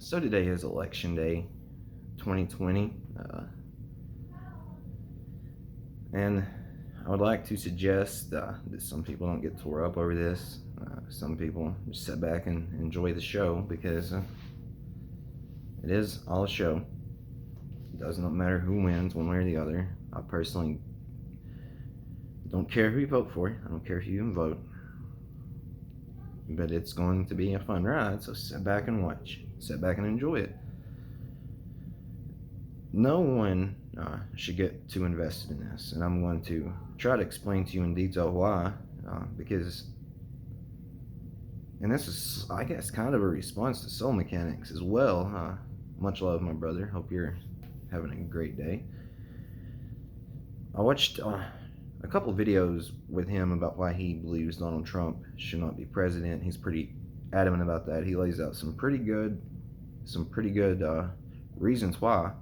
So today is election day 2020, and I would like to suggest that some people don't get tore up over this. Some people just sit back and enjoy the show because it is all a show. It does not matter who wins one way or the other. I personally don't care who you vote for. I don't care if you even vote. But it's going to be a fun ride, so sit back and watch. Sit back and enjoy it. No one should get too invested in this, and I'm going to try to explain to you in detail why, because, and this is, I guess, kind of a response to Soul Mechanics as well. Much love, my brother. Hope you're having a great day. I watched a couple videos with him about why he believes Donald Trump should not be president. He's pretty adamant about that. He lays out some pretty good reasons why.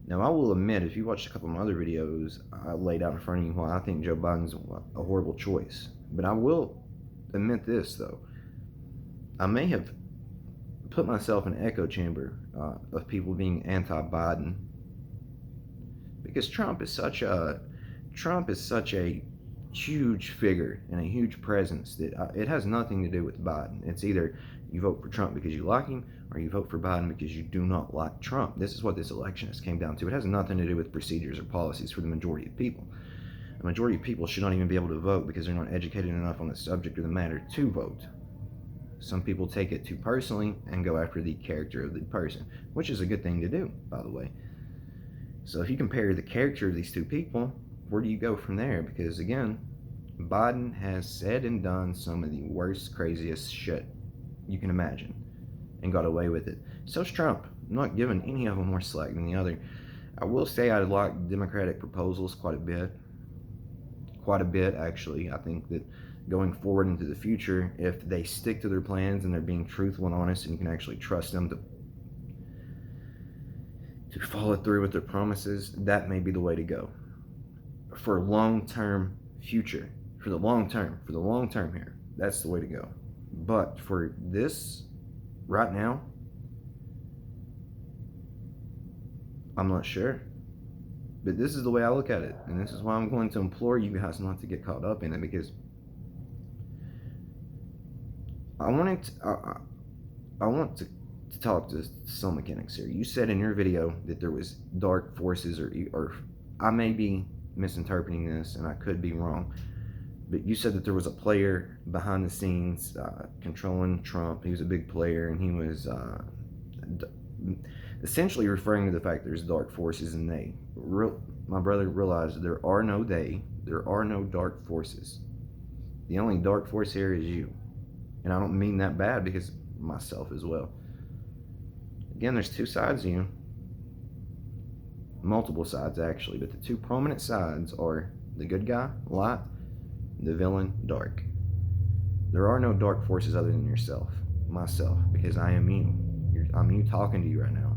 Now, I will admit, if you watched a couple of my other videos, I laid out in front of you why I think Joe Biden's a horrible choice. But I will admit this, though. I may have put myself in an echo chamber of people being anti-Biden because Trump is such a huge figure and a huge presence that it has nothing to do with Biden. It's either you vote for Trump because you like him, or you vote for Biden because you do not like Trump. This is what this election has came down to. It has nothing to do with procedures or policies for the majority of people. The majority of people should not even be able to vote because they're not educated enough on the subject or the matter to vote. Some people take it too personally and go after the character of the person, which is a good thing to do, by the way. So if you compare the character of these two people, where do you go from there? Because again, Biden has said and done some of the worst, craziest shit you can imagine and got away with it. So's Trump. I'm not giving any of them more slack than the other. I will say I like Democratic proposals quite a bit actually. I think that going forward into the future, if they stick to their plans and they're being truthful and honest, and you can actually trust them to follow through with their promises, that may be the way to go for long-term future, for the long term here. That's the way to go. But for this right now, I'm not sure. But this is the way I look at it, and this is why I'm going to implore you guys not to get caught up in it, because I want to talk to Soul Mechanics here. You said in your video that there was dark forces, or I may be misinterpreting this, and I could be wrong, but you said that there was a player behind the scenes controlling Trump. He was a big player, and he was essentially referring to the fact there's dark forces, and my brother realized there are no dark forces. The only dark force here is you. And I don't mean that bad, because myself as well. Again, there's two sides of you. Multiple sides, actually. But the two prominent sides are the good guy, light, the villain, dark. There are no dark forces other than yourself, myself, because I am you. I'm you talking to you right now.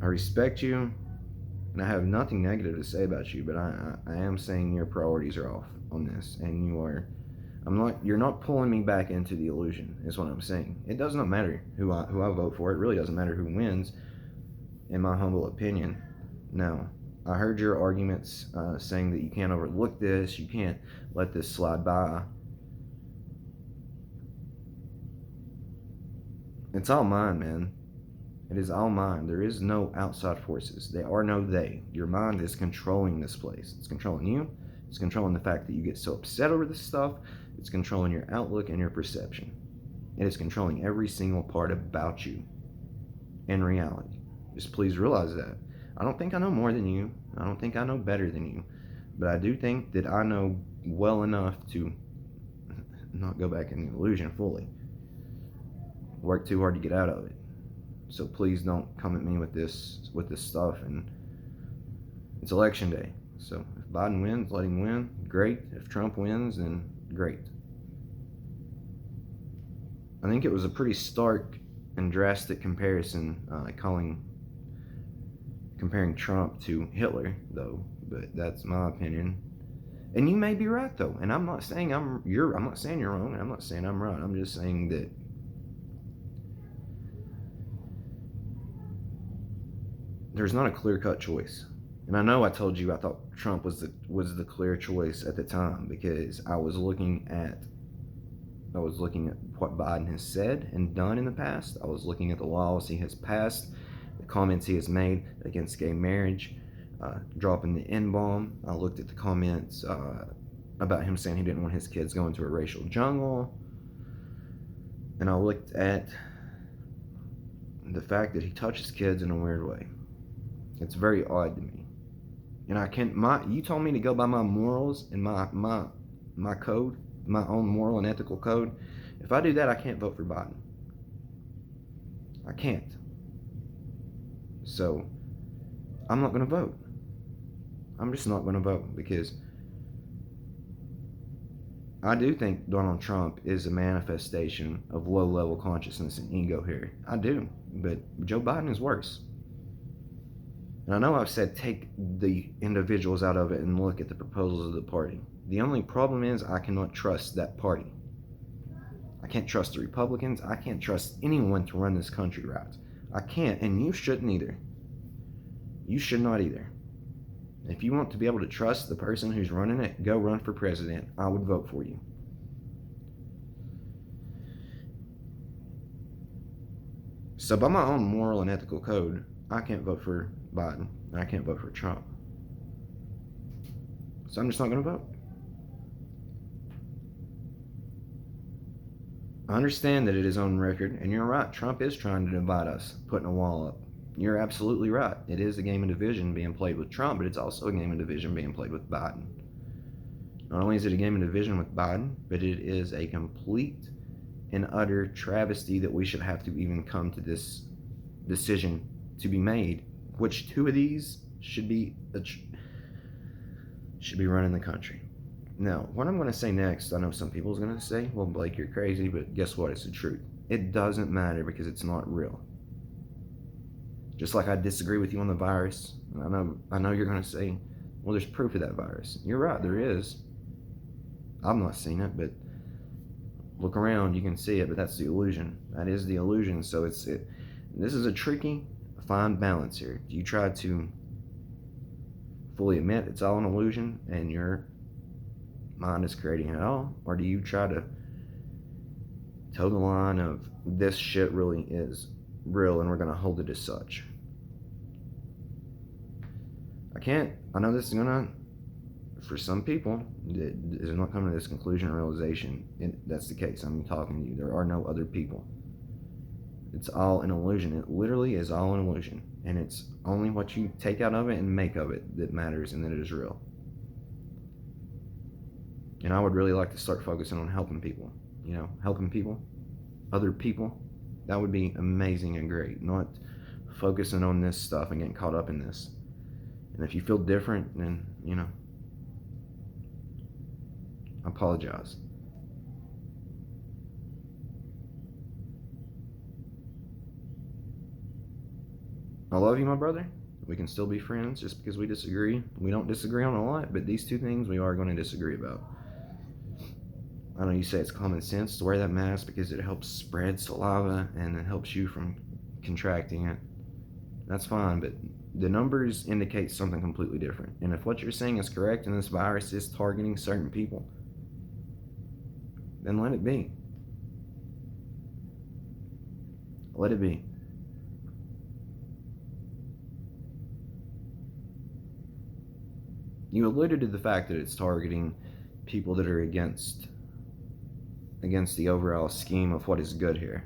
I respect you, and I have nothing negative to say about you, but I am saying your priorities are off on this, and you're not pulling me back into the illusion, is what I'm saying. It does not matter who I vote for. It really doesn't matter who wins, in my humble opinion. Now, I heard your arguments saying that you can't overlook this, you can't let this slide by. It's all mine, man. It is all mine. There is no outside forces. They are no they. Your mind is controlling this place. It's controlling you. It's controlling the fact that you get so upset over this stuff. It's controlling your outlook and your perception. It is controlling every single part about you in reality. Just please realize that. I don't think I know more than you. I don't think I know better than you. But I do think that I know well enough to not go back in the illusion fully. Work too hard to get out of it. So please don't come at me with this stuff. And it's election day. So if Biden wins, let him win. Great. If Trump wins, then great. I think it was a pretty stark and drastic comparison, comparing Trump to Hitler, though. But that's my opinion. And you may be right, though. And I'm not saying you're wrong, and I'm not saying I'm right. I'm just saying that there's not a clear-cut choice. And I know I told you I thought Trump was the clear choice at the time, because I was looking at what Biden has said and done in the past. I was looking at the laws he has passed, the comments he has made against gay marriage, dropping the N-bomb. I looked at the comments about him saying he didn't want his kids going to a racial jungle. And I looked at the fact that he touches kids in a weird way. It's very odd to me. And you told me to go by my morals and my code, my own moral and ethical code. If I do that, I can't vote for Biden. I can't. So I'm not going to vote. I'm just not going to vote, because I do think Donald Trump is a manifestation of low-level consciousness and ego here. I do. But Joe Biden is worse. And I know I've said take the individuals out of it and look at the proposals of the party. The only problem is I cannot trust that party. I can't trust the Republicans. I can't trust anyone to run this country right. I can't, and you shouldn't either. You should not either. If you want to be able to trust the person who's running it, go run for president. I would vote for you. So by my own moral and ethical code, I can't vote for Biden, and I can't vote for Trump. So I'm just not going to vote. I understand that it is on record, and you're right. Trump is trying to divide us, putting a wall up. You're absolutely right. It is a game of division being played with Trump, but it's also a game of division being played with Biden. Not only is it a game of division with Biden, but it is a complete and utter travesty that we should have to even come to this decision to be made. Which two of these should be running the country? Now, what I'm going to say next, I know some people's going to say, well, Blake, you're crazy, but guess what? It's the truth. It doesn't matter, because it's not real. Just like I disagree with you on the virus. I know you're going to say, well, there's proof of that virus. You're right, there is. I've not seen it, but look around, you can see it, but that's the illusion. That is the illusion. So this is a tricky, fine balance here. Do you try to fully admit it's all an illusion and your mind is creating it all? Or do you try to toe the line of this shit really is real and we're going to hold it as such? I know this is going to, for some people, that is not coming to this conclusion or realization, and that's the case. I'm talking to you. There are no other people. It's all an illusion. It literally is all an illusion. And it's only what you take out of it and make of it that matters and that it is real. And I would really like to start focusing on helping people. Helping people, other people. That would be amazing and great. Not focusing on this stuff and getting caught up in this. And if you feel different, then, I apologize. I love you, my brother. We can still be friends just because we disagree. We don't disagree on a lot, but these two things we are going to disagree about. I know you say it's common sense to wear that mask because it helps spread saliva and it helps you from contracting it. That's fine, but the numbers indicate something completely different. And if what you're saying is correct and this virus is targeting certain people, then let it be. Let it be. You alluded to the fact that it's targeting people that are against the overall scheme of what is good here.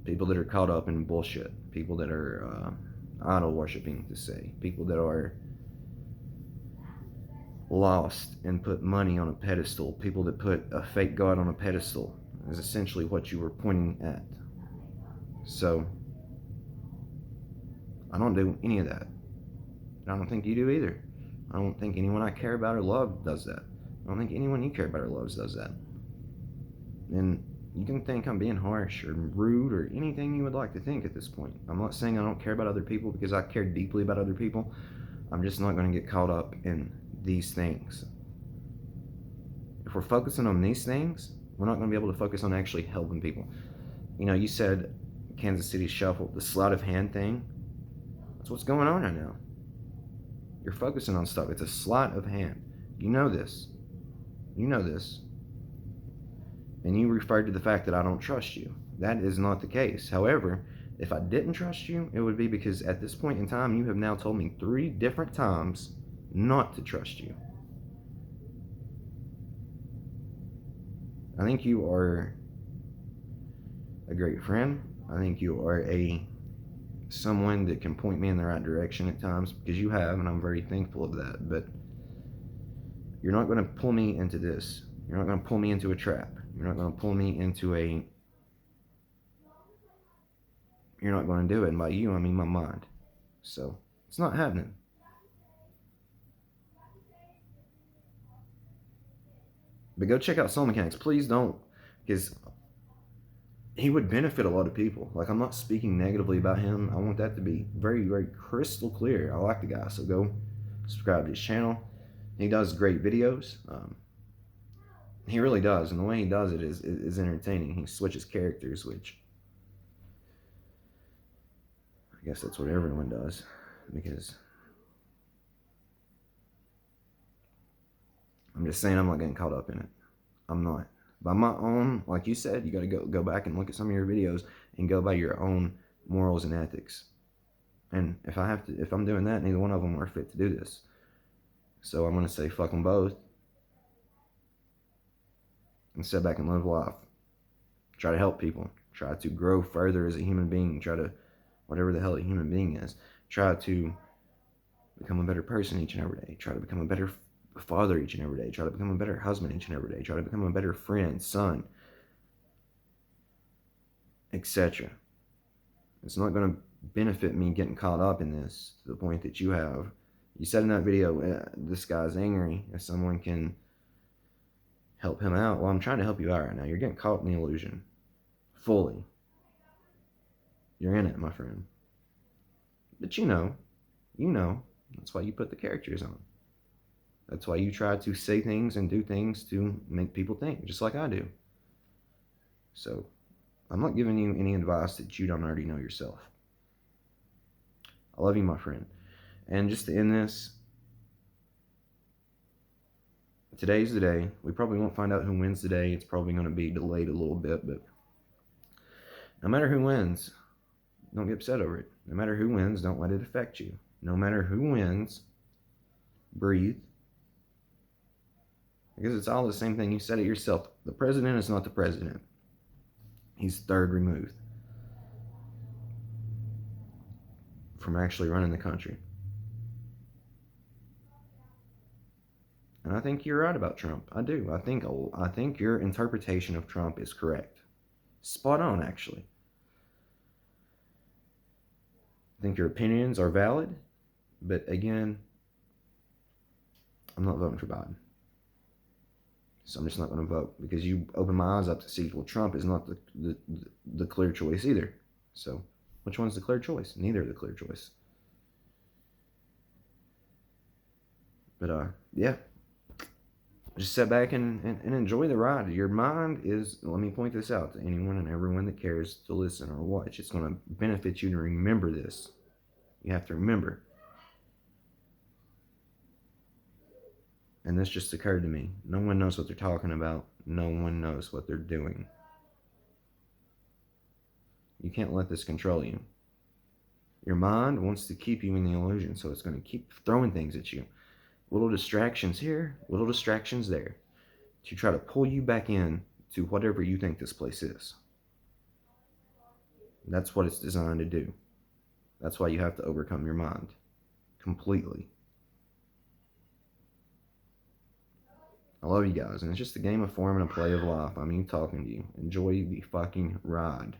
People that are caught up in bullshit. People that are idol worshiping, to say. People that are lost and put money on a pedestal. People that put a fake God on a pedestal is essentially what you were pointing at. So, I don't do any of that. I don't think you do either. I don't think anyone I care about or love does that. I don't think anyone you care about or loves does that. And you can think I'm being harsh or rude or anything you would like to think at this point. I'm not saying I don't care about other people, because I care deeply about other people. I'm just not going to get caught up in these things. If we're focusing on these things, we're not going to be able to focus on actually helping people. You said Kansas City Shuffle, the sleight of hand thing. That's what's going on right now. You're focusing on stuff. It's a sleight of hand. You know this. You know this. And you referred to the fact that I don't trust you. That is not the case. However, if I didn't trust you, it would be because at this point in time, you have now told me 3 different times not to trust you. I think you are a great friend. I think you are someone that can point me in the right direction at times, because you have, and I'm very thankful of that. But you're not going to pull me into this. You're not going to pull me into a trap. You're not going to pull me into a... You're not going to do it. And by you, I mean my mind. So, it's not happening. But go check out Soul Mechanics. Please don't, because he would benefit a lot of people. Like, I'm not speaking negatively about him. I want that to be very, very crystal clear. I like the guy. So go subscribe to his channel. He does great videos. He really does. And the way he does it is entertaining. He switches characters, which I guess that's what everyone does. Because I'm just saying, I'm not getting caught up in it. I'm not. By my own, like you said, you got to go back and look at some of your videos and go by your own morals and ethics. And if I'm doing that, neither one of them are fit to do this. So I'm going to say fuck them both and sit back and live life. Try to help people. Try to grow further as a human being. Try to, whatever the hell a human being is, try to become a better person each and every day. Try to become a better father each and every day. Try to become a better husband each and every day. Try to become a better friend, son, etc. It's not going to benefit me getting caught up in this to the point that you have. You said in that video, this guy's angry. If someone can help him out, well, I'm trying to help you out right now. You're getting caught in the illusion. Fully. You're in it, my friend. But you know. That's why you put the characters on. That's why you try to say things and do things to make people think, just like I do. So, I'm not giving you any advice that you don't already know yourself. I love you, my friend. And just to end this, today's the day. We probably won't find out who wins today. It's probably going to be delayed a little bit, but no matter who wins, don't get upset over it. No matter who wins, don't let it affect you. No matter who wins, breathe. Because it's all the same thing. You said it yourself. The president is not the president. He's third removed from actually running the country. And I think you're right about Trump. I do. I think your interpretation of Trump is correct. Spot on, actually. I think your opinions are valid. But again, I'm not voting for Biden. So I'm just not going to vote, because you open my eyes up to see, well, Trump is not the clear choice either. So which one's the clear choice? Neither are the clear choice. But yeah, just sit back and enjoy the ride. Your mind is, let me point this out to anyone and everyone that cares to listen or watch. It's going to benefit you to remember this. You have to remember. And this just occurred to me. No one knows what they're talking about. No one knows what they're doing. You can't let this control you. Your mind wants to keep you in the illusion, so it's going to keep throwing things at you. Little distractions here, little distractions there, to try to pull you back in to whatever you think this place is. That's what it's designed to do. That's why you have to overcome your mind completely. I love you guys, and it's just a game of form and a play of life. I mean, talking to you. Enjoy the fucking ride.